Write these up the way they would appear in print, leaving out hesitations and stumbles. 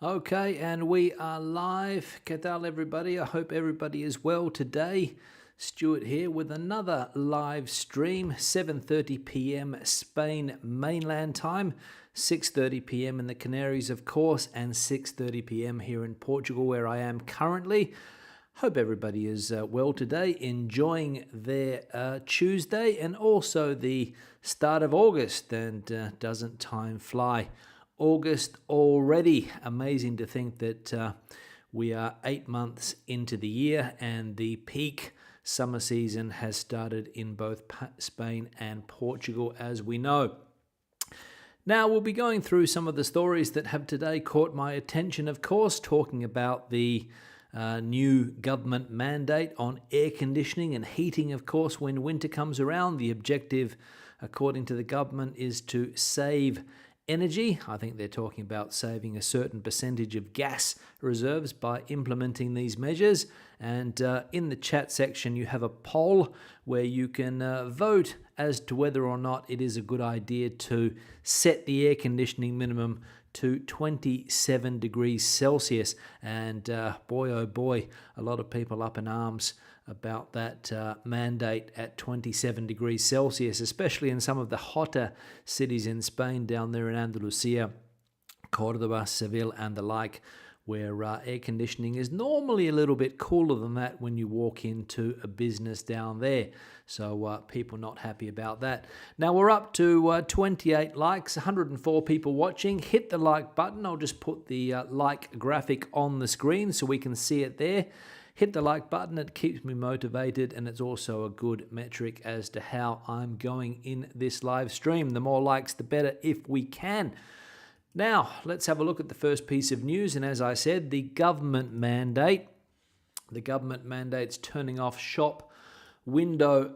Okay, and we are live. ¿Qué tal, everybody? I hope everybody is well today. Stuart here with another live stream, 7:30 p.m. Spain mainland time, 6:30 p.m. in the Canaries, of course, and 6:30 p.m. here in Portugal, where I am currently. Hope everybody is well today, enjoying their Tuesday and also the start of August. And doesn't time fly? August already. Amazing to think that we are 8 months into the year and the peak summer season has started in both Spain and Portugal, as we know. Now, we'll be going through some of the stories that have today caught my attention, of course, talking about the new government mandate on air conditioning and heating, of course, when winter comes around. The objective, according to the government, is to save energy. I think they're talking about saving a certain percentage of gas reserves by implementing these measures. And in the chat section, you have a poll where you can vote as to whether or not it is a good idea to set the air conditioning minimum to 27 degrees Celsius. And boy, oh boy, a lot of people up in arms about that mandate at 27 degrees Celsius, especially in some of the hotter cities in Spain, down there in Andalusia, Cordoba, Seville, and the like, where air conditioning is normally a little bit cooler than that when you walk into a business down there. So people not happy about that. Now we're up to 28 likes, 104 people watching. Hit the like button. I'll just put the like graphic on the screen so we can see it there. Hit the like button, it keeps me motivated, and it's also a good metric as to how I'm going in this live stream. The more likes, the better if we can. Now, let's have a look at the first piece of news, and as I said, the government mandate. The government mandate's turning off shop window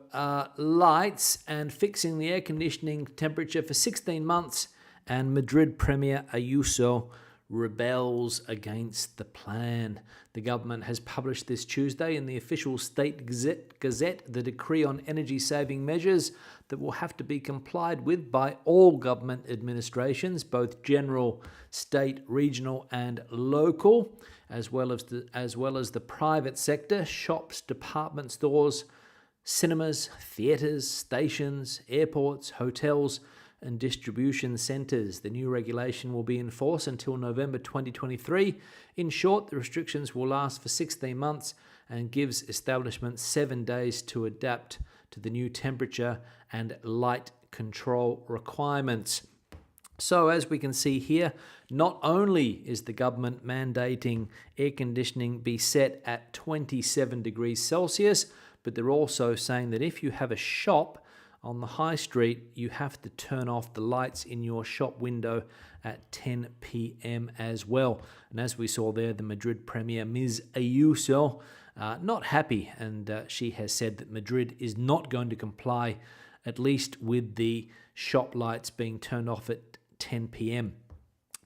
lights and fixing the air conditioning temperature for 16 months, and Madrid Premier Ayuso rebels against the plan. The government has published this Tuesday in the official State Gazette the decree on energy-saving measures that will have to be complied with by all government administrations, both general, state, regional, and local, as well as the private sector, shops, department stores, cinemas, theatres, stations, airports, hotels, and distribution centres. The new regulation will be in force until November 2023. In short, the restrictions will last for 16 months and gives establishments 7 days to adapt to the new temperature and light control requirements. So as we can see here, not only is the government mandating air conditioning be set at 27 degrees Celsius, but they're also saying that if you have a shop on the high street, you have to turn off the lights in your shop window at 10 p.m. as well. And as we saw there, the Madrid Premier, Ms. Ayuso, not happy, and she has said that Madrid is not going to comply, at least with the shop lights being turned off at 10 p.m.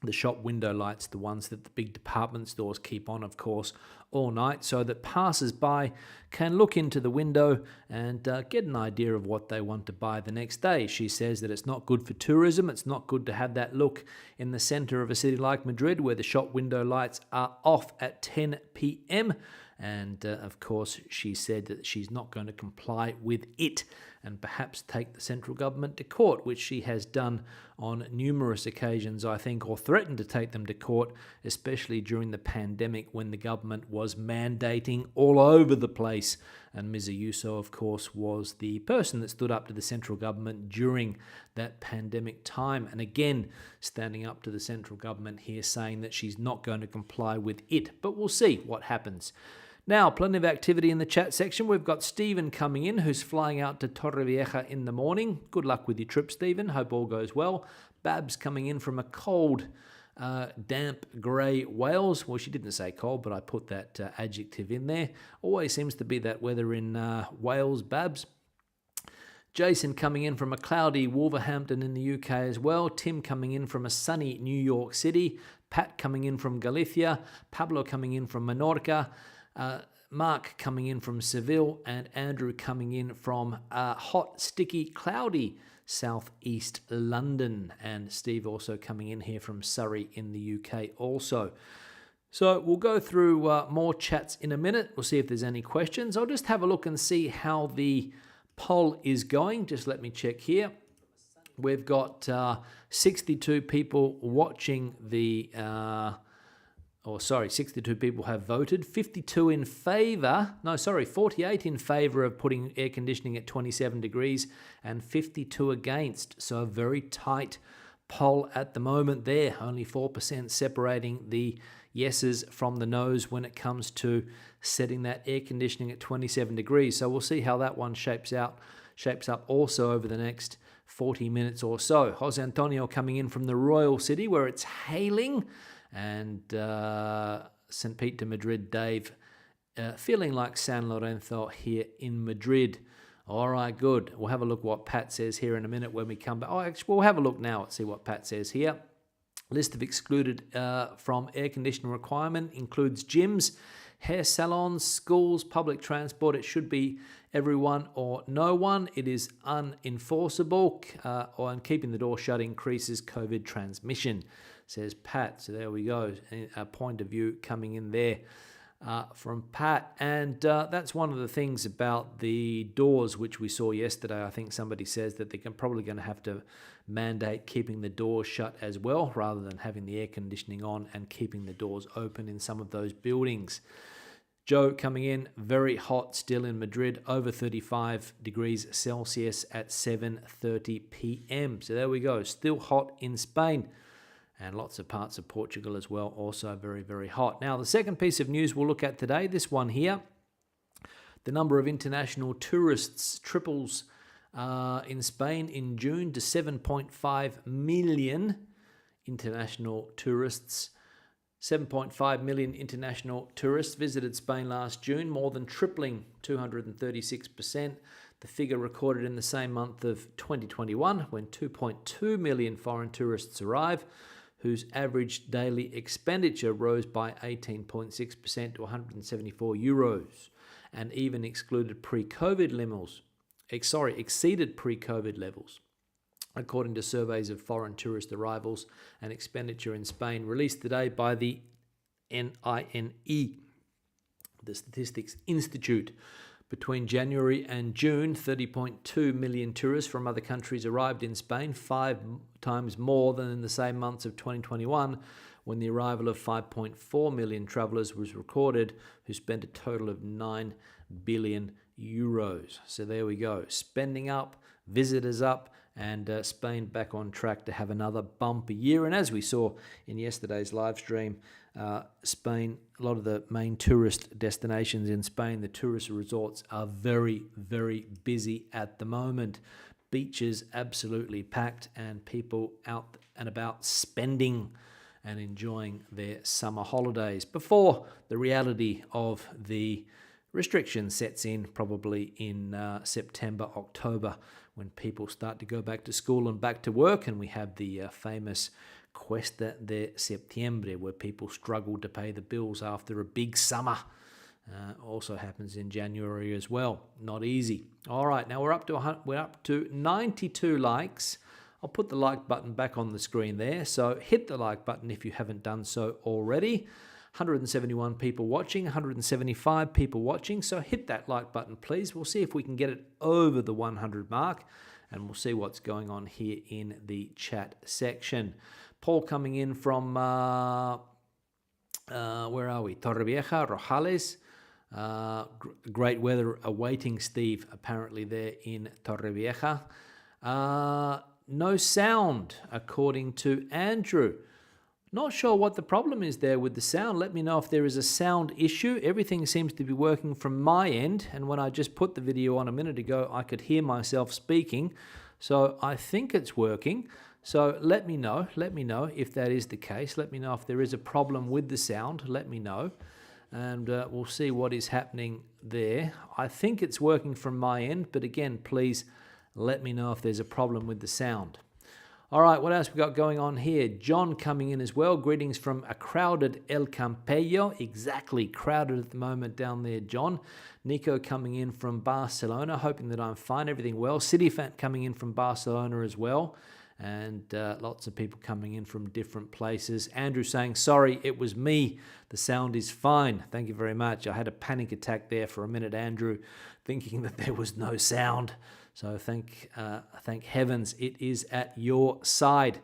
The shop window lights, the ones that the big department stores keep on, of course, all night, so that passers-by can look into the window and get an idea of what they want to buy the next day. She says that it's not good for tourism. It's not good to have that look in the center of a city like Madrid where the shop window lights are off at 10 p.m. And of course, she said that she's not going to comply with it and perhaps take the central government to court, which she has done on numerous occasions, I think, or threatened to take them to court, especially during the pandemic when the government was mandating all over the place. And Ms. Ayuso, of course, was the person that stood up to the central government during that pandemic time. And again, standing up to the central government here, saying that she's not going to comply with it. But we'll see what happens. Now, plenty of activity in the chat section. We've got Stephen coming in, who's flying out to Torrevieja in the morning. Good luck with your trip, Stephen. Hope all goes well. Babs coming in from a cold, damp, grey Wales. Well, she didn't say cold, but I put that adjective in there. Always seems to be that weather in Wales, Babs. Jason coming in from a cloudy Wolverhampton in the UK as well. Tim coming in from a sunny New York City. Pat coming in from Galicia. Pablo coming in from Menorca. Mark coming in from Seville, and Andrew coming in from hot, sticky, cloudy southeast London, and Steve also coming in here from Surrey in the UK also. So we'll go through more chats in a minute. We'll see if there's any questions. I'll just have a look and see how the poll is going. Just let me check here. We've got 62 people watching the... 62 people have voted, 52 in favour, 48 in favour of putting air conditioning at 27 degrees and 52 against. So a very tight poll at the moment there, only 4% separating the yeses from the nos when it comes to setting that air conditioning at 27 degrees. So we'll see how that one shapes up also over the next 40 minutes or so. Jose Antonio coming in from the Royal City where it's hailing, and St. Pete de Madrid, Dave, feeling like San Lorenzo here in Madrid. All right, good. We'll have a look what Pat says here in a minute when we come back. Actually, we'll have a look now and see what Pat says here. List of excluded from air conditioning requirement includes gyms, hair salons, schools, public transport. It should be everyone or no one. It is unenforceable, and keeping the door shut increases COVID transmission, says Pat. So there we go, a point of view coming in there from Pat. And that's one of the things about the doors, which we saw yesterday. I think somebody says that they're probably going to have to mandate keeping the doors shut as well, rather than having the air conditioning on and keeping the doors open in some of those buildings. Joe coming in, very hot still in Madrid, over 35 degrees Celsius at 7:30 p.m. So there we go, still hot in Spain. And lots of parts of Portugal as well, also very, very hot. Now, the second piece of news we'll look at today, this one here, the number of international tourists triples in Spain in June to 7.5 million international tourists. 7.5 million international tourists visited Spain last June, more than tripling, 236%. The figure recorded in the same month of 2021, when 2.2 million foreign tourists arrived, whose average daily expenditure rose by 18.6% to 174 euros, and even exceeded pre-COVID levels. According to surveys of foreign tourist arrivals and expenditure in Spain released today by the NINE, the Statistics Institute. Between January and June, 30.2 million tourists from other countries arrived in Spain, 5 times more than in the same months of 2021, when the arrival of 5.4 million travellers was recorded, who spent a total of 9 billion euros. So there we go, spending up, visitors up, and Spain back on track to have another bumper year. And as we saw in yesterday's live stream, Spain, a lot of the main tourist destinations in Spain, the tourist resorts are very, very busy at the moment. Beaches absolutely packed, and people out and about spending and enjoying their summer holidays before the reality of the restriction sets in, probably in September, October, when people start to go back to school and back to work, and we have the famous Cuesta de Septiembre, where people struggle to pay the bills after a big summer. Also happens in January as well. Not easy. All right, now we're up to 92 likes. I'll put the like button back on the screen there. So hit the like button if you haven't done so already. 171 people watching, 175 people watching. So hit that like button, please. We'll see if we can get it over the 100 mark, and we'll see what's going on here in the chat section. Paul coming in from, where are we? Torrevieja, Rojales. Great weather awaiting Steve, apparently there in Torrevieja. No sound, according to Andrew. Not sure what the problem is there with the sound. Let me know if there is a sound issue. Everything seems to be working from my end, and when I just put the video on a minute ago, I could hear myself speaking. So I think it's working. So let me know if that is the case. Let me know if there is a problem with the sound. Let me know, and we'll see what is happening there. I think it's working from my end, but again, please let me know if there's a problem with the sound. All right, what else we got going on here? John coming in as well. Greetings from a crowded El Campello. Exactly, crowded at the moment down there, John. Nico coming in from Barcelona, hoping that I'm fine, everything well. City fan coming in from Barcelona as well. And lots of people coming in from different places. Andrew saying, sorry, it was me. The sound is fine. Thank you very much. I had a panic attack there for a minute, Andrew, thinking that there was no sound. So thank heavens it is at your side.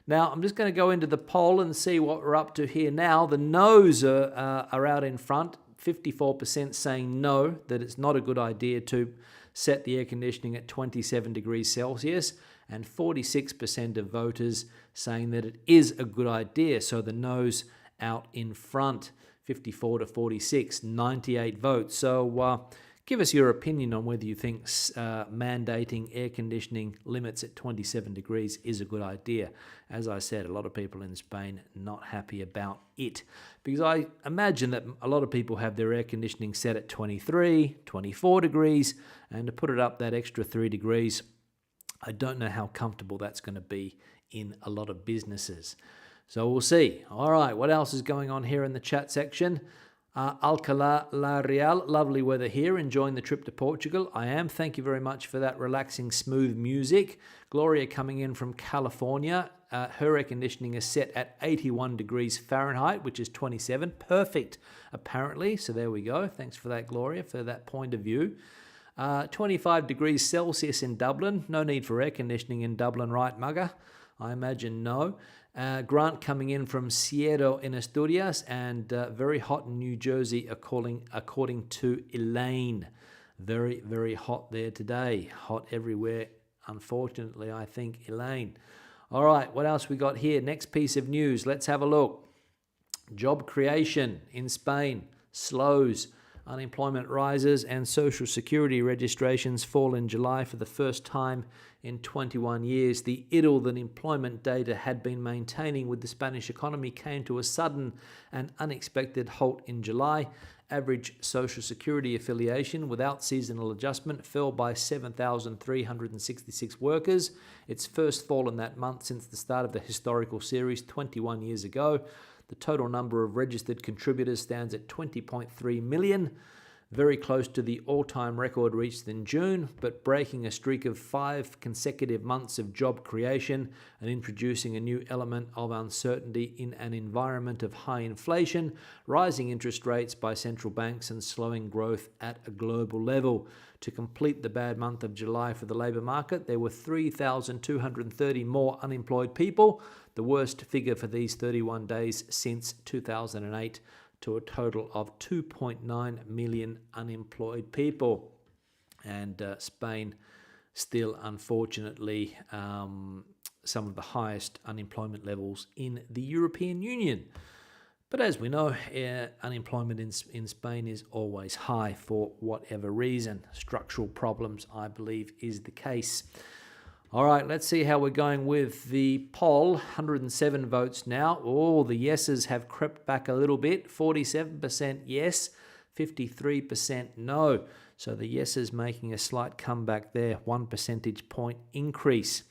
Now, I'm just going to go into the poll and see what we're up to here now. The no's are out in front. 54% saying no, that it's not a good idea to set the air conditioning at 27 degrees Celsius, and 46% of voters saying that it is a good idea. So the no's out in front, 54 to 46, 98 votes. So give us your opinion on whether you think mandating air conditioning limits at 27 degrees is a good idea. As I said, a lot of people in Spain not happy about it, because I imagine that a lot of people have their air conditioning set at 23, 24 degrees, and to put it up that extra 3 degrees, I don't know how comfortable that's going to be in a lot of businesses. So we'll see. All right, what else is going on here in the chat section? Alcalá la Real, lovely weather here, enjoying the trip to Portugal. I am, thank you very much for that relaxing, smooth music. Gloria coming in from California. Her air conditioning is set at 81 degrees Fahrenheit, which is 27. Perfect, apparently. So there we go. Thanks for that, Gloria, for that point of view. 25 degrees Celsius in Dublin. No need for air conditioning in Dublin, right, Mugger? I imagine no. Grant coming in from Sierra in Asturias, and very hot in New Jersey, according to Elaine. Very, very hot there today. Hot everywhere, unfortunately, I think, Elaine. All right, what else we got here? Next piece of news. Let's have a look. Job creation in Spain slows. Unemployment rises and Social Security registrations fall in July for the first time in 21 years. The idyll that employment data had been maintaining with the Spanish economy came to a sudden and unexpected halt in July. Average Social Security affiliation without seasonal adjustment fell by 7,366 workers. Its first fall in that month since the start of the historical series 21 years ago. The total number of registered contributors stands at 20.3 million, very close to the all-time record reached in June, but breaking a streak of 5 consecutive months of job creation and introducing a new element of uncertainty in an environment of high inflation, rising interest rates by central banks, and slowing growth at a global level. To complete the bad month of July for the labour market, there were 3,230 more unemployed people, the worst figure for these 31 days since 2008, to a total of 2.9 million unemployed people. And Spain still, unfortunately, some of the highest unemployment levels in the European Union. But as we know, unemployment in Spain is always high for whatever reason. Structural problems, I believe, is the case. All right, let's see how we're going with the poll. 107 votes now. Oh, the yeses have crept back a little bit. 47% yes, 53% no. So the yeses making a slight comeback there, 1 percentage point increase.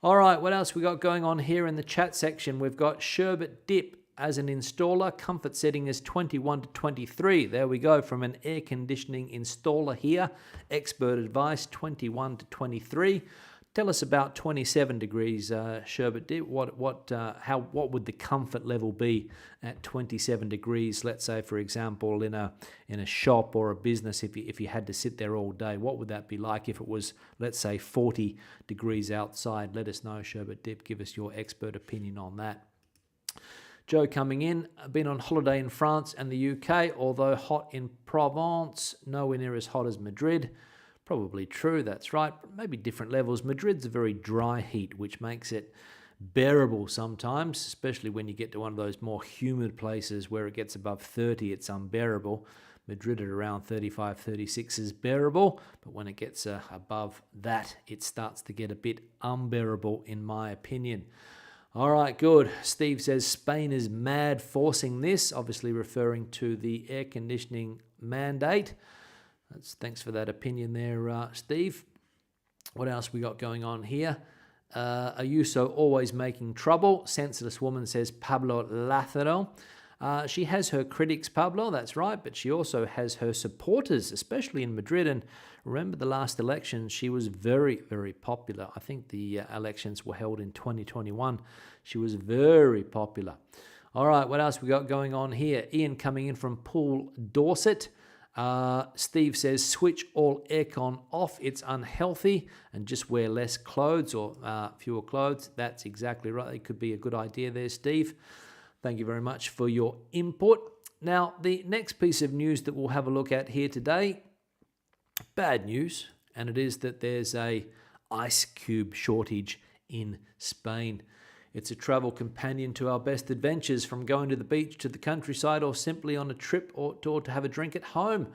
All right, what else we got going on here in the chat section? We've got Sherbet Dip as an installer. Comfort setting is 21 to 23. There we go, from an air conditioning installer here. Expert advice, 21 to 23. Tell us about 27 degrees, Sherbet Dip. What would the comfort level be at 27 degrees? Let's say, for example, in a shop or a business, if you had to sit there all day, what would that be like if it was, let's say, 40 degrees outside? Let us know, Sherbet Dip. Give us your expert opinion on that. Joe coming in, been on holiday in France and the UK, although hot in Provence, nowhere near as hot as Madrid. Probably true, that's right, but maybe different levels. Madrid's a very dry heat, which makes it bearable sometimes, especially when you get to one of those more humid places where it gets above 30, it's unbearable. Madrid at around 35, 36 is bearable, but when it gets above that, it starts to get a bit unbearable, in my opinion. All right, good. Steve says Spain is mad forcing this, obviously referring to the air conditioning mandate. Thanks for that opinion there, Steve. What else we got going on here? Ayuso always making trouble. Senseless woman, says Pablo Lázaro. She has her critics, Pablo, that's right, but she also has her supporters, especially in Madrid. And remember the last election, she was very, very popular. I think the elections were held in 2021. She was very popular. All right, what else we got going on here? Ian coming in from Poole, Dorset. Steve says, switch all aircon off. It's unhealthy, and just wear less clothes or fewer clothes. That's exactly right. It could be a good idea there, Steve. Thank you very much for your input. Now, the next piece of news that we'll have a look at here today, bad news, and it is that there's a ice cube shortage in Spain. It's a travel companion to our best adventures, from going to the beach to the countryside, or simply on a trip, or to have a drink at home.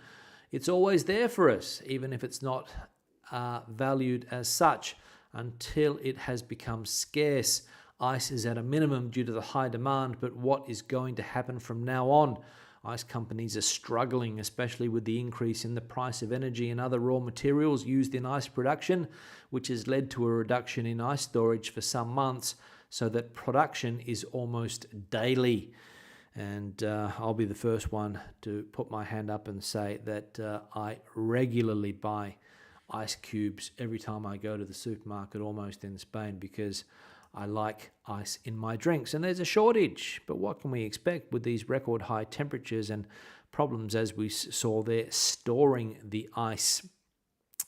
It's always there for us, even if it's not valued as such, until it has become scarce. Ice is at a minimum due to the high demand, but what is going to happen from now on? Ice companies are struggling, especially with the increase in the price of energy and other raw materials used in ice production, which has led to a reduction in ice storage for some months, so that production is almost daily. And I'll be the first one to put my hand up and say that I regularly buy ice cubes every time I go to the supermarket, almost in Spain, because I like ice in my drinks. And there's a shortage, but what can we expect with these record high temperatures and problems, as we saw there, storing the ice?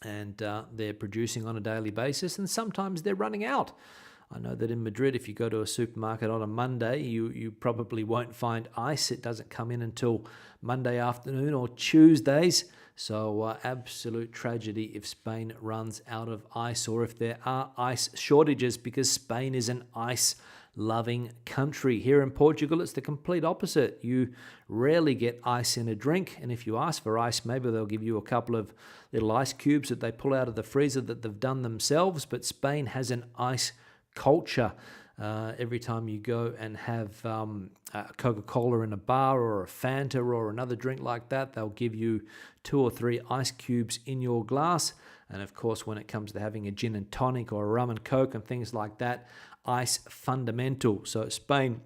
And they're producing on a daily basis, and sometimes they're running out. I know that in Madrid, if you go to a supermarket on a Monday, you probably won't find ice. It doesn't come in until Monday afternoon or Tuesdays. So absolute tragedy if Spain runs out of ice, or if there are ice shortages, because Spain is an ice-loving country. Here in Portugal, it's the complete opposite. You rarely get ice in a drink, and if you ask for ice, maybe they'll give you a couple of little ice cubes that they pull out of the freezer that they've done themselves. But Spain has an ice culture. Every time you go and have a Coca-Cola in a bar, or a Fanta, or another drink like that, they'll give you 2 or 3 ice cubes in your glass. And of course, when it comes to having a gin and tonic or a rum and coke and things like that, ice fundamental. So Spain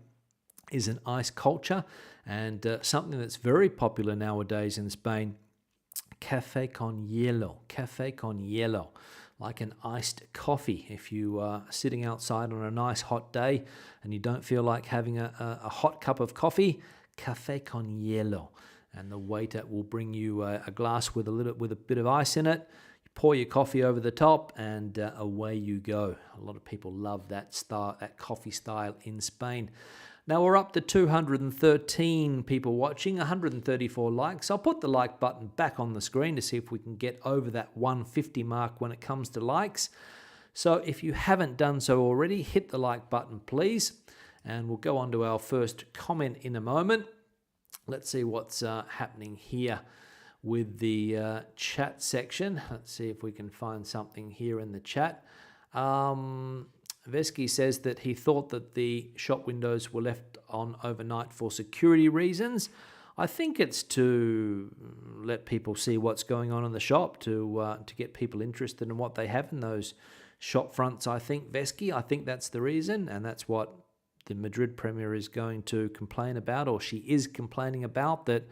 is an ice culture, and something that's very popular nowadays in Spain, café con hielo, like an iced coffee. If you are sitting outside on a nice hot day and you don't feel like having a hot cup of coffee, café con hielo, and the waiter will bring you a glass with a bit of ice in it. You pour your coffee over the top, and away you go. A lot of people love that coffee style in Spain. Now we're up to 213 people watching, 134 likes. I'll put the like button back on the screen to see if we can get over that 150 mark when it comes to likes. So if you haven't done so already, hit the like button, please. And we'll go on to our first comment in a moment. Let's see what's happening here with the chat section. Let's see if we can find something here in the chat. Vesky says that he thought that the shop windows were left on overnight for security reasons. I think it's to let people see what's going on in the shop, to get people interested in what they have in those shop fronts. I think, Vesky, I think that's the reason, and that's what the Madrid Premier is going to complain about, or she is complaining about, that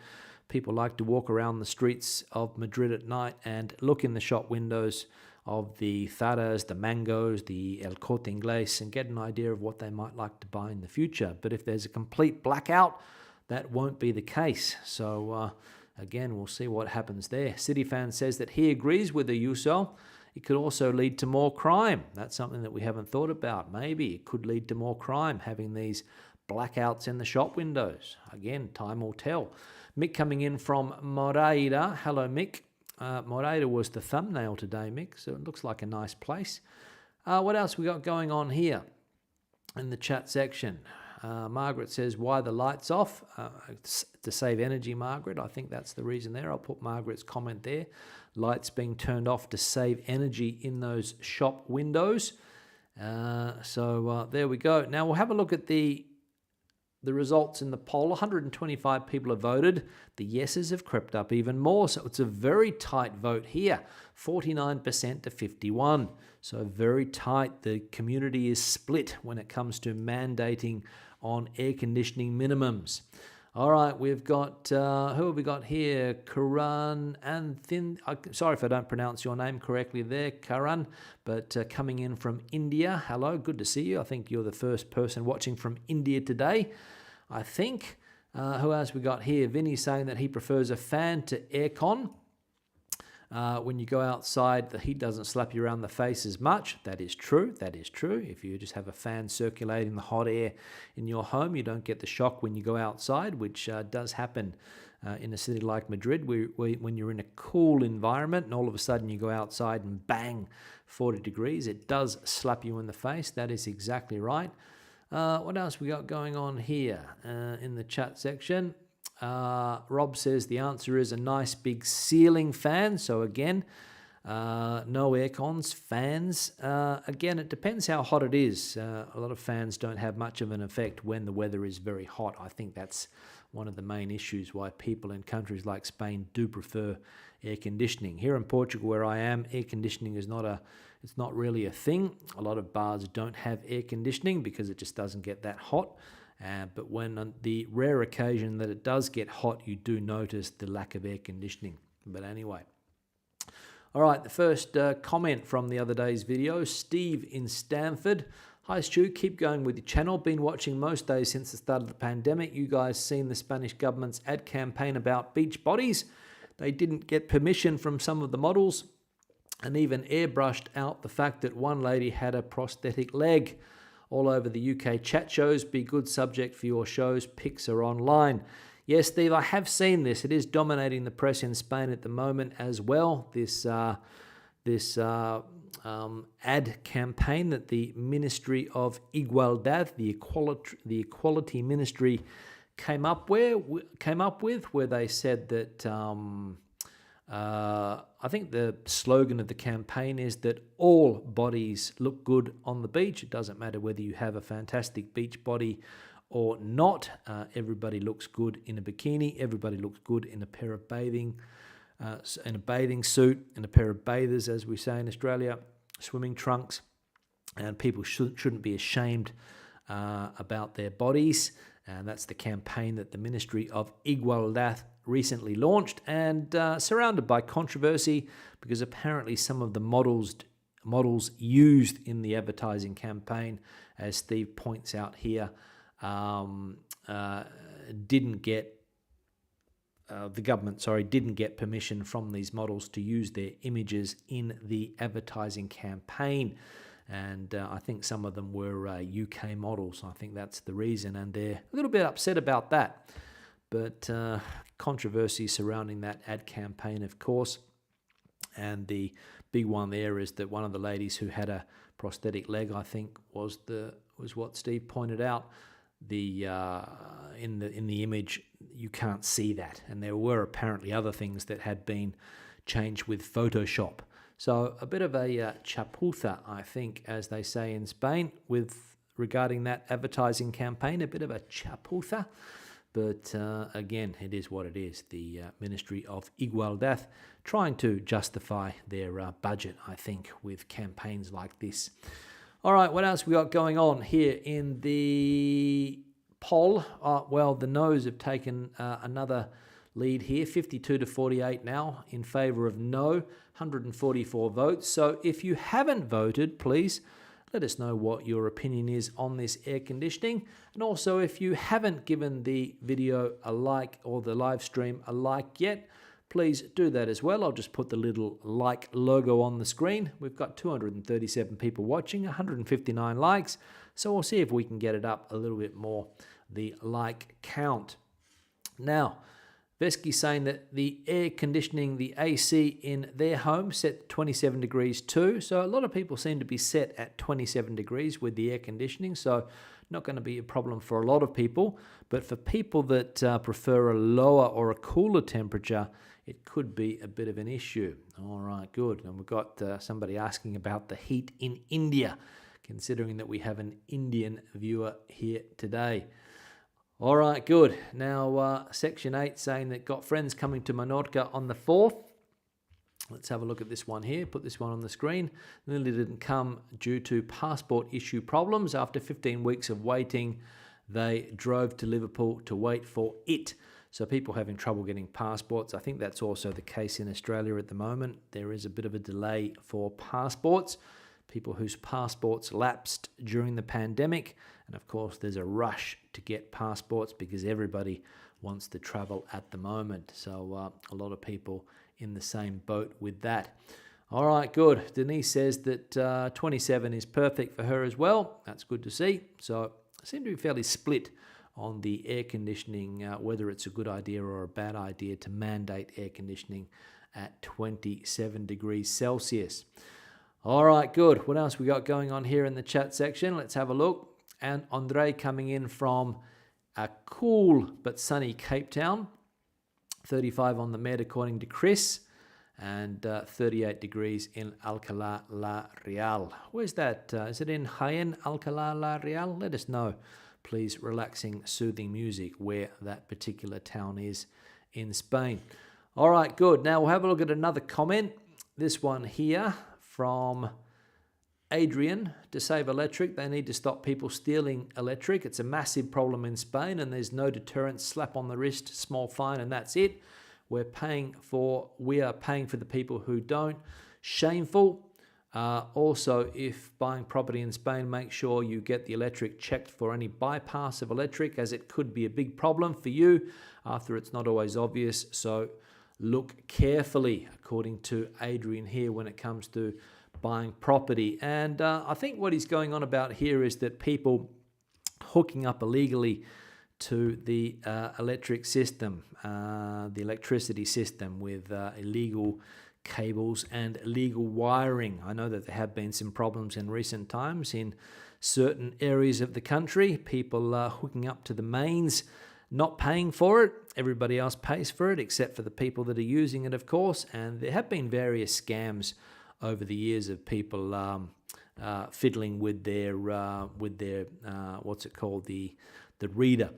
people like to walk around the streets of Madrid at night and look in the shop windows of the Zaras, the Mangos, the El Corte Inglés, and get an idea of what they might like to buy in the future. But if there's a complete blackout, that won't be the case. So again, we'll see what happens there. City Fan says that he agrees with Ayuso. It could also lead to more crime. That's something that we haven't thought about. Maybe it could lead to more crime, having these blackouts in the shop windows. Again, time will tell. Mick coming in from Moreira. Hello, Mick. Moreira was the thumbnail today, Mick, so it looks like a nice place. What else we got going on here in the chat section? Margaret says, why the lights off? To save energy, Margaret. I think that's the reason there. I'll put Margaret's comment there. Lights being turned off to save energy in those shop windows. So there we go. Now we'll have a look at the the results in the poll, 125 people have voted. The yeses have crept up even more, so it's a very tight vote here, 49% to 51%. So very tight. The community is split when it comes to mandating on air conditioning minimums. All right, we've got, who have we got here? Karan Anthin. Sorry if I don't pronounce your name correctly there, Karan, but coming in from India. Hello, good to see you. I think you're the first person watching from India today, I think. Who else we got here? Vinny saying that he prefers a fan to aircon. When you go outside, the heat doesn't slap you around the face as much. That is true. That is true. If you just have a fan circulating the hot air in your home, you don't get the shock when you go outside, which does happen in a city like Madrid, when you're in a cool environment and all of a sudden you go outside and bang, 40 degrees, it does slap you in the face. That is exactly right. What else we got going on here in the chat section? Rob says the answer is a nice big ceiling fan. So again, no aircons, fans. Again, it depends how hot it is. A lot of fans don't have much of an effect when the weather is very hot. I think that's one of the main issues why people in countries like Spain do prefer air conditioning. Here in Portugal, where I am, air conditioning is it's not really a thing. A lot of bars don't have air conditioning because it just doesn't get that hot. But when on the rare occasion that it does get hot, you do notice the lack of air conditioning. But anyway. All right, the first comment from the other day's video, Steve in Stanford. Hi Stu, keep going with your channel. Been watching most days since the start of the pandemic. You guys seen the Spanish government's ad campaign about beach bodies? They didn't get permission from some of the models and even airbrushed out the fact that one lady had a prosthetic leg. All over the UK chat shows, be good subject for your shows, pics are online. Yes, Steve, I have seen this. It is dominating the press in Spain at the moment as well. This ad campaign that the Ministry of Igualdad, the Equality Ministry, came up with, where they said that I think the slogan of the campaign is that all bodies look good on the beach. It doesn't matter whether you have a fantastic beach body or not. Everybody looks good in a bikini. Everybody looks good in a pair of bathing suit, in a pair of bathers, as we say in Australia, swimming trunks. And people shouldn't be ashamed about their bodies. And that's the campaign that the Ministry of Igualdad recently launched, and surrounded by controversy because apparently some of the models used in the advertising campaign, as Steve points out here, didn't get permission from these models to use their images in the advertising campaign. And I think some of them were UK models. I think that's the reason, and they're a little bit upset about that. But controversy surrounding that ad campaign, of course. And the big one there is that one of the ladies who had a prosthetic leg, I think, was what Steve pointed out. In the image, you can't see that, and there were apparently other things that had been changed with Photoshop. So a bit of a chapuza, I think, as they say in Spain, regarding that advertising campaign, a bit of a chapuza. But again, it is what it is. The Ministry of Igualdad trying to justify their budget, I think, with campaigns like this. All right, what else we got going on here in the poll? Well, the no's have taken another lead here, 52 to 48 now in favour of no, 144 votes. So if you haven't voted, please let us know what your opinion is on this air conditioning. And also, if you haven't given the video a like or the live stream a like yet, please do that as well. I'll just put the little like logo on the screen. We've got 237 people watching, 159 likes. So we'll see if we can get it up a little bit more, the like count. Now, Vesky saying that the air conditioning, the AC in their home set 27 degrees too. So a lot of people seem to be set at 27 degrees with the air conditioning. So not going to be a problem for a lot of people. But for people that prefer a lower or a cooler temperature, it could be a bit of an issue. All right, good. And we've got somebody asking about the heat in India, considering that we have an Indian viewer here today. All right, good. Now, Section 8 saying that got friends coming to Menorca on the 4th. Let's have a look at this one here. Put this one on the screen. Lily didn't come due to passport issue problems. After 15 weeks of waiting, they drove to Liverpool to wait for it. So people having trouble getting passports. I think that's also the case in Australia at the moment. There is a bit of a delay for passports. People whose passports lapsed during the pandemic. And of course, there's a rush to get passports because everybody wants to travel at the moment. So a lot of people in the same boat with that. All right, good. Denise says that 27 is perfect for her as well. That's good to see. So I seem to be fairly split on the air conditioning, whether it's a good idea or a bad idea to mandate air conditioning at 27 degrees Celsius. All right, good. What else we got going on here in the chat section? Let's have a look. And Andre coming in from a cool but sunny Cape Town. 35 on the Med according to Chris, and 38 degrees in Alcalá la Real. Where's that? Is it in Jaén, Alcalá la Real? Let us know, please. Relaxing, soothing music where that particular town is in Spain. All right, good. Now we'll have a look at another comment. This one here from Adrian. To save electric, they need to stop people stealing electric. It's a massive problem in Spain and there's no deterrent. Slap on the wrist, small fine, and that's it. We are paying for the people who don't. Shameful. Also, if buying property in Spain, make sure you get the electric checked for any bypass of electric, as it could be a big problem for you after it's not always obvious. So look carefully, according to Adrian here, when it comes to buying property. And I think what he's going on about here is that people hooking up illegally to the electric system, the electricity system, with illegal cables and illegal wiring. I know that there have been some problems in recent times in certain areas of the country. People hooking up to the mains, not paying for it. Everybody else pays for it except for the people that are using it, of course. And there have been various scams over the years of people fiddling with their what's it called, the reader.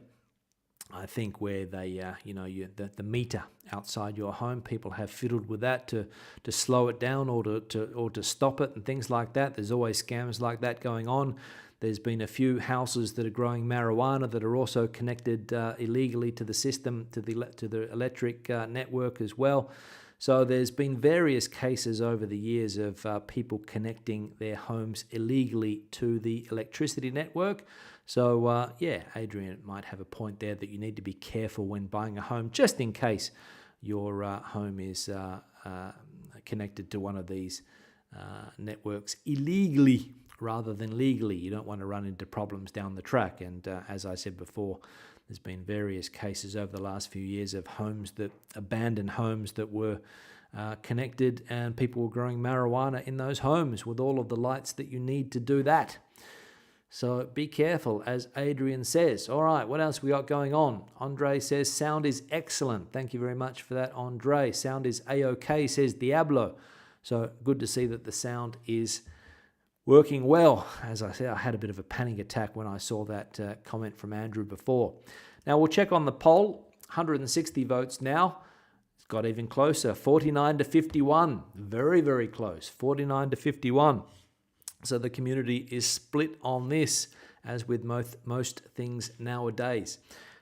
I think where they the meter outside your home, people have fiddled with that to slow it down or to stop it and things like that. There's always scams like that going on. There's been a few houses that are growing marijuana that are also connected illegally to the system, to the electric network as well. So there's been various cases over the years of people connecting their homes illegally to the electricity network. So Adrian might have a point there that you need to be careful when buying a home, just in case your home is connected to one of these networks illegally rather than legally. You don't want to run into problems down the track. And as I said before, there's been various cases over the last few years of abandoned homes that were connected, and people were growing marijuana in those homes with all of the lights that you need to do that. So be careful, as Adrian says. All right, what else we got going on? Andre says, sound is excellent. Thank you very much for that, Andre. Sound is A-OK, says Diablo. So good to see that the sound is working well. As I said, I had a bit of a panic attack when I saw that comment from Andrew before. Now we'll check on the poll. 160 votes now. It's got even closer. 49 to 51. Very, very close. 49 to 51. So the community is split on this, as with most things nowadays.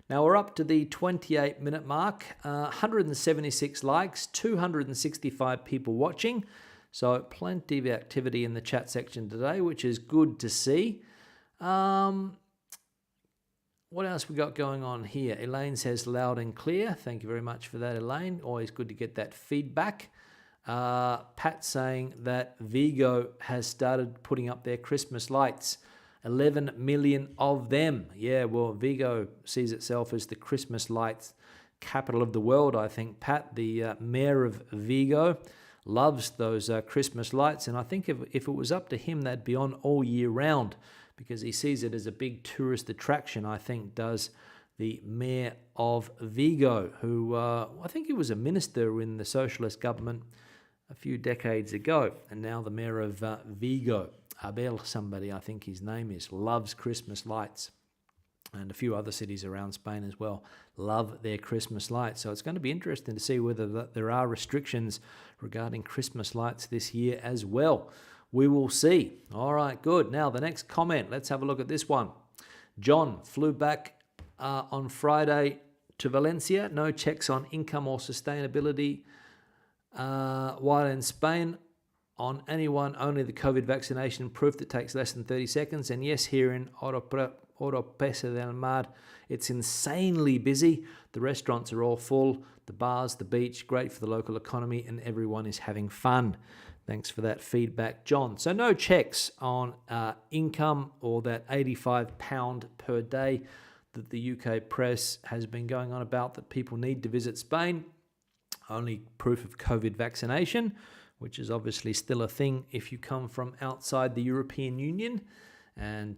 Now we're up to the 28-minute mark. 176 likes, 265 people watching. So plenty of activity in the chat section today, which is good to see. What else we got going on here? Elaine says loud and clear. Thank you very much for that, Elaine. Always good to get that feedback. Pat saying that Vigo has started putting up their Christmas lights. 11 million of them. Yeah, well, Vigo sees itself as the Christmas lights capital of the world, I think. Pat, the mayor of Vigo, loves those Christmas lights, and I think if it was up to him, they'd be on all year round, because he sees it as a big tourist attraction, I think, does the mayor of Vigo, who I think he was a minister in the socialist government a few decades ago, and now the mayor of Vigo, Abel somebody, I think his name is, loves Christmas lights. and a few other cities around Spain as well love their Christmas lights. So it's going to be interesting to see whether there are restrictions regarding Christmas lights this year as well. We will see. All right, good. Now, the next comment, let's have a look at this one. John flew back on Friday to Valencia. No checks on income or sustainability. While in Spain, on anyone, only the COVID vaccination proof that takes less than 30 seconds. And yes, here in Oropesa del Mar, it's insanely busy. The restaurants are all full, the bars, the beach, great for the local economy, and everyone is having fun. Thanks for that feedback, John. So no checks on income or that £85 per day that the UK press has been going on about that people need to visit Spain. Only proof of COVID vaccination, which is obviously still a thing if you come from outside the European Union. And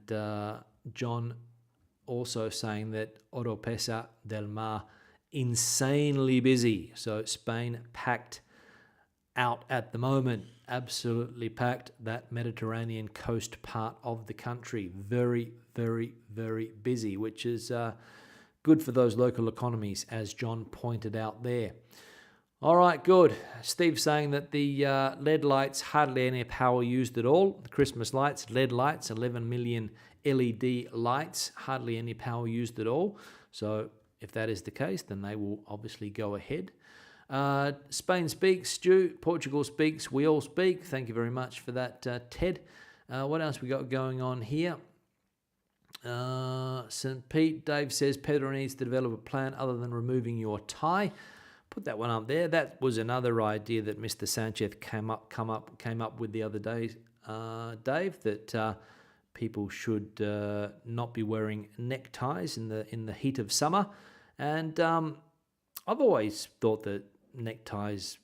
John also saying that Oropesa del Mar, insanely busy. So Spain packed out at the moment, absolutely packed. That Mediterranean coast part of the country, very, very, very busy, which is good for those local economies, as John pointed out there. All right, good. Steve saying that the LED lights, hardly any power used at all. The Christmas lights, LED lights, 11 million LED lights, hardly any power used at all. So if that is the case, then they will obviously go ahead. Spain speaks, Stu. Portugal speaks, we all speak. Thank you very much for that, Ted. What else we got going on here? St. Pete, Dave says Pedro needs to develop a plan other than removing your tie. Put that one up there. That was another idea that Mr. Sanchez came up with the other day, Dave, that people should not be wearing neckties in the heat of summer. And I've always thought that neckties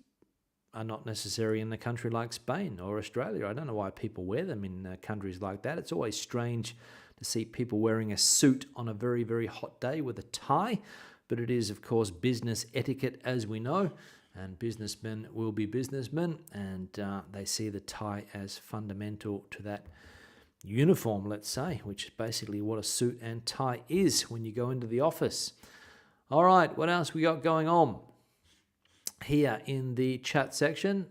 are not necessary in a country like Spain or Australia. I don't know why people wear them in countries like that. It's always strange to see people wearing a suit on a very, very hot day with a tie. But it is, of course, business etiquette, as we know, and businessmen will be businessmen, and they see the tie as fundamental to that uniform, let's say, which is basically what a suit and tie is when you go into the office. All right, what else we got going on here in the chat section?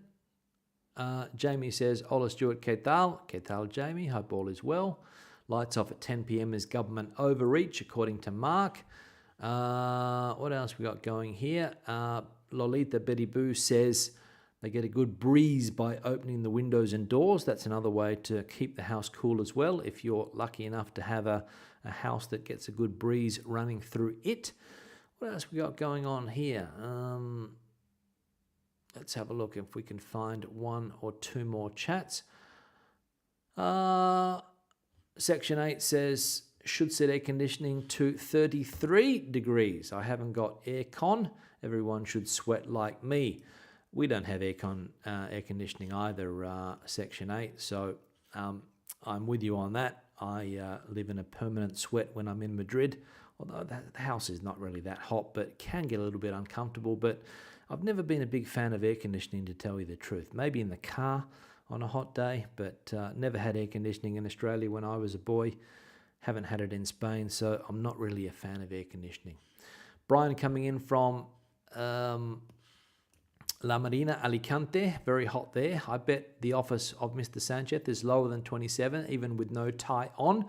Jamie says, Hola Stuart, ¿qué tal? ¿Qué tal, Jamie? Hope all is well. Lights off at 10 p.m. is government overreach, according to Mark. What else we got going here? Lolita Betty Boo says they get a good breeze by opening the windows and doors. That's another way to keep the house cool as well, if you're lucky enough to have a house that gets a good breeze running through it. What else we got going on here? Let's have a look if we can find one or two more chats. Section 8 says, should set air conditioning to 33 degrees. I haven't got aircon. Everyone should sweat like me. We don't have air conditioning either, Section 8. So I'm with you on that. I live in a permanent sweat when I'm in Madrid. Although the house is not really that hot, but can get a little bit uncomfortable. But I've never been a big fan of air conditioning, to tell you the truth. Maybe in the car on a hot day, but never had air conditioning in Australia when I was a boy. Haven't had it in Spain, so I'm not really a fan of air conditioning. Brian coming in from La Marina, Alicante. Very hot there. I bet the office of Mr. Sanchez is lower than 27, even with no tie on.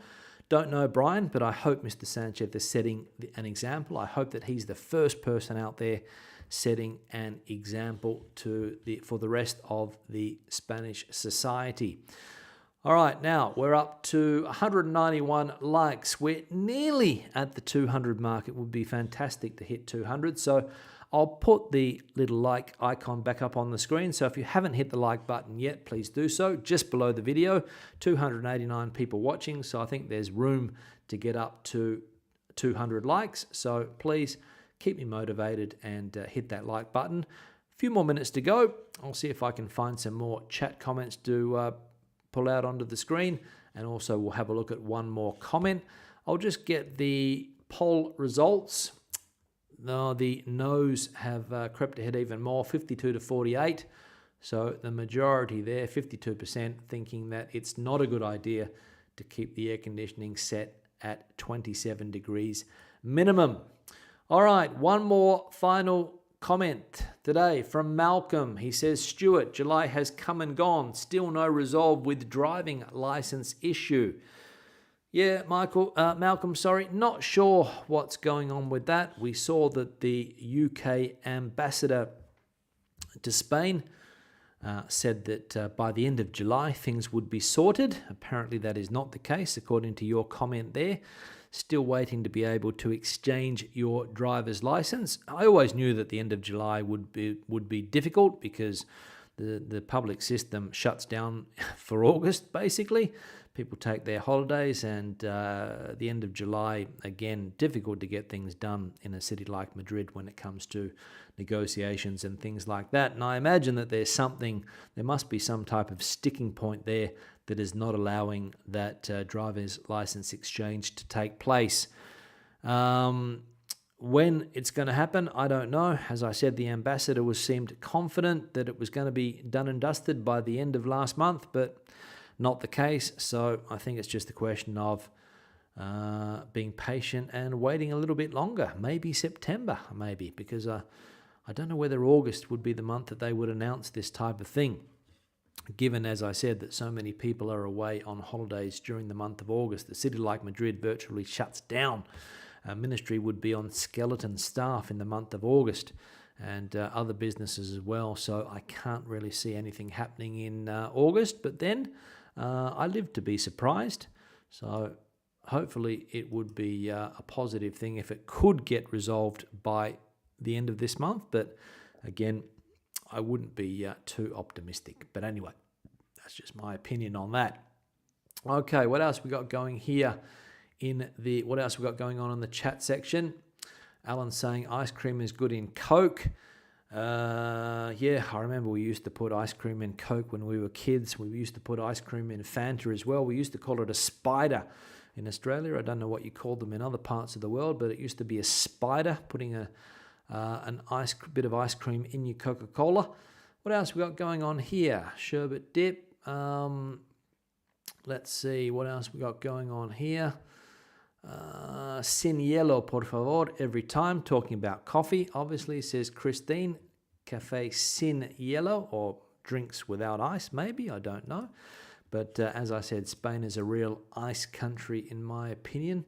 Don't know, Brian, but I hope Mr. Sanchez is setting an example. I hope that he's the first person out there setting an example for the rest of the Spanish society. All right, now we're up to 191 likes. We're nearly at the 200 mark. It would be fantastic to hit 200. So I'll put the little like icon back up on the screen. So if you haven't hit the like button yet, please do so. Just below the video, 289 people watching. So I think there's room to get up to 200 likes. So please keep me motivated and hit that like button. A few more minutes to go. I'll see if I can find some more chat comments to pull out onto the screen, and also we'll have a look at one more comment. I'll just get the poll results. No, the no's have crept ahead even more, 52 to 48. So the majority there, 52%, thinking that it's not a good idea to keep the air conditioning set at 27 degrees minimum. All right, one more final comment today from Malcolm. He says, Stuart, July has come and gone. Still no resolve with driving license issue. Yeah, Malcolm, not sure what's going on with that. We saw that the UK ambassador to Spain said that by the end of July things would be sorted. Apparently that is not the case, according to your comment there. Still waiting to be able to exchange your driver's license. I always knew that the end of July would be difficult because the public system shuts down for August, basically. People take their holidays, and the end of July, again, difficult to get things done in a city like Madrid when it comes to negotiations and things like that. And I imagine that there must be some type of sticking point there that is not allowing that driver's license exchange to take place. When it's going to happen, I don't know. As I said, the ambassador seemed confident that it was going to be done and dusted by the end of last month, but not the case. So I think it's just a question of being patient and waiting a little bit longer. Maybe September, because I don't know whether August would be the month that they would announce this type of thing, given, as I said, that so many people are away on holidays during the month of August. A city like Madrid virtually shuts down. Ministry would be on skeleton staff in the month of August, and other businesses as well. So I can't really see anything happening in August. But then I live to be surprised. So hopefully it would be a positive thing if it could get resolved by the end of this month. But again, I wouldn't be too optimistic. But anyway, that's just my opinion on that. Okay, what else we got going here what else we got going on in the chat section? Alan's saying ice cream is good in Coke. Yeah, I remember we used to put ice cream in Coke when we were kids. We used to put ice cream in Fanta as well. We used to call it a spider in Australia. I don't know what you called them in other parts of the world, but it used to be a spider, putting a bit of ice cream in your Coca-Cola. What else we got going on here? Sherbet dip. Let's see what else we got going on here. Sin hielo, por favor, every time. Talking about coffee, obviously, says Christine. Cafe sin hielo, or drinks without ice, maybe, I don't know. But as I said, Spain is a real ice country, in my opinion.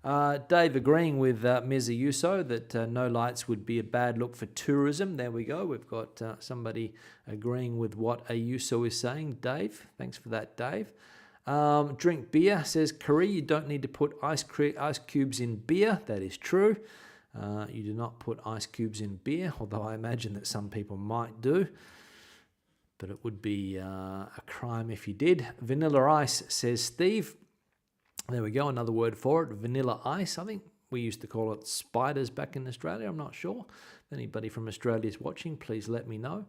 Dave agreeing with Ms. Ayuso that no lights would be a bad look for tourism. There we go. We've got somebody agreeing with what Ayuso is saying. Dave, thanks for that, Dave. Drink beer, says Curry. You don't need to put ice cubes in beer. That is true. You do not put ice cubes in beer, although I imagine that some people might do. But it would be a crime if you did. Vanilla ice, says Steve. There we go, another word for it, vanilla ice. I think we used to call it spiders back in Australia. I'm not sure. If anybody from Australia is watching, please let me know.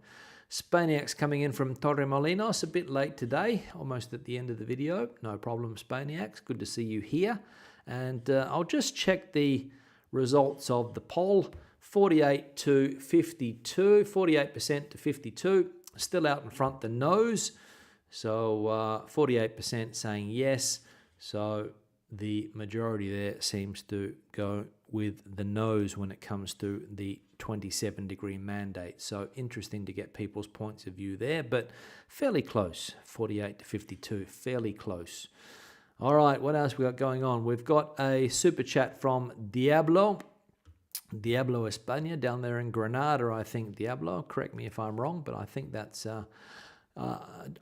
Spaniacs coming in from Torremolinos, a bit late today, almost at the end of the video. No problem, Spaniacs. Good to see you here. And I'll just check the results of the poll. 48% to 52. Still out in front, the no's. So 48% saying yes. So the majority there seems to go with the no's when it comes to the 27-degree mandate. So interesting to get people's points of view there, but fairly close, 48 to 52, fairly close. All right, what else we got going on? We've got a super chat from Diablo España, down there in Granada, I think. Diablo, correct me if I'm wrong, but I think that's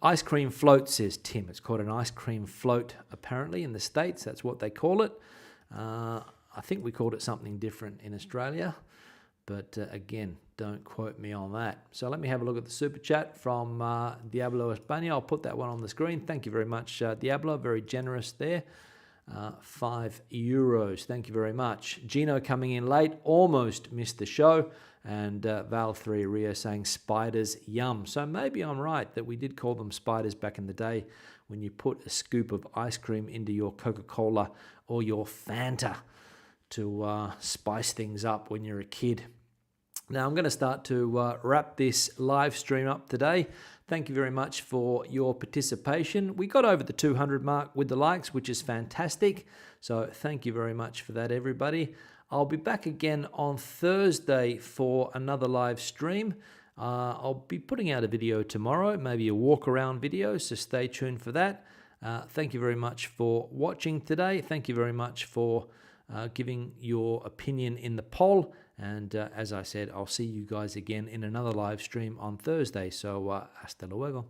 ice cream float, says Tim. It's called an ice cream float, apparently, in the States. That's what they call it. I think we called it something different in Australia, but again, don't quote me on that. So let me have a look at the super chat from Diablo España. I'll put that one on the screen. Thank you very much, Diablo. Very generous there. €5. Thank you very much. Gino coming in late, almost missed the show. And Val3 Rio saying spiders, yum. So maybe I'm right that we did call them spiders back in the day when you put a scoop of ice cream into your Coca-Cola or your Fanta to spice things up when you're a kid. Now, I'm going to start to wrap this live stream up today. Thank you very much for your participation. We got over the 200 mark with the likes, which is fantastic. So thank you very much for that, everybody. I'll be back again on Thursday for another live stream. I'll be putting out a video tomorrow, maybe a walk around video, so stay tuned for that. Thank you very much for watching today. Thank you very much for giving your opinion in the poll. And as I said, I'll see you guys again in another live stream on Thursday. So hasta luego.